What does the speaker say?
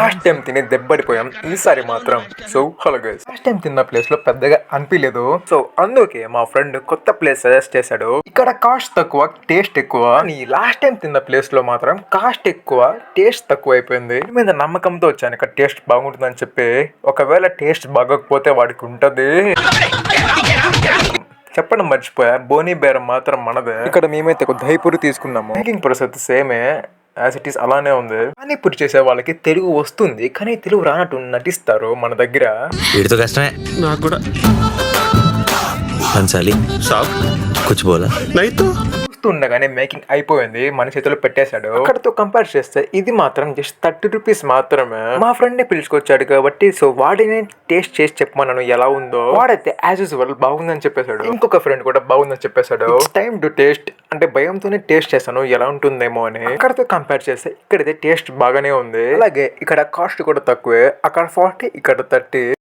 Last time తిని దెబ్బడిపోయాం, ఈసారి మాత్రం. So hello guys, last time తిన్న ప్లేస్ లో పెద్దగా అనిపించలేదు. సో అందుకే మా ఫ్రెండ్ కొత్త ప్లేస్ సజెస్ట్ చేశాడు. ఇక్కడ కాస్ట్ తక్కువ, టేస్ట్ ఎక్కువ. నీ లాస్ట్ టైం తిన్న ప్లేస్ లో మాత్రం కాస్ట్ ఎక్కువ, టేస్ట్ తక్కువ అయిపోయింది. మీద నమ్మకంతో వచ్చాను ఇక్కడ టేస్ట్ బాగుంటుందని చెప్పి. ఒకవేళ టేస్ట్ బాగోకపోతే వాడికి ఉంటది. చెప్పడం మర్చిపోయా, బోనీ బేరం మాత్రం మనదే. ఇక్కడ మేమైతే ఒక దహిపూరి తీసుకున్నాము. మేకింగ్ ప్రాసెస్ సేమే యాజ్ ఇట్ ఈస్ అలానే ఉంది. పానీపూరి చేసే వాళ్ళకి తెలుగు వస్తుంది, కానీ తెలుగు రానట్టు నటిస్తారు మన దగ్గర. వీడితో కష్టమే నాకు కూడా. హన్సాలి సాబ్ కుచ్ బోలా నైతో ఉండగానే మేకింగ్ అయిపోయింది, మన చేతిలో పెట్టేశాడు. అక్కడతో కంపేర్ చేస్తే ఇది మాత్రం జస్ట్ 30 రూపీస్ మాత్రమే. మా ఫ్రెండ్ ని పిలుచుకొచ్చాడు కాబట్టి సో వాడిని టేస్ట్ చేసి చెప్పమన్నాను ఎలా ఉందో. వాడైతే యాజ్ యూజువల్ బాగుందని చెప్పేశాడు. ఇంకొక ఫ్రెండ్ కూడా బాగుందని చెప్పేశాడు. టైమ్ టు టేస్ట్ అంటే భయంతోనే టేస్ట్ చేశాను ఎలా ఉంటుందేమో అని. అక్కడతో కంపేర్ చేస్తే ఇక్కడైతే టేస్ట్ బాగానే ఉంది. అలాగే ఇక్కడ కాస్ట్ కూడా తక్కువే. అక్కడ 40, ఇక్కడ 30.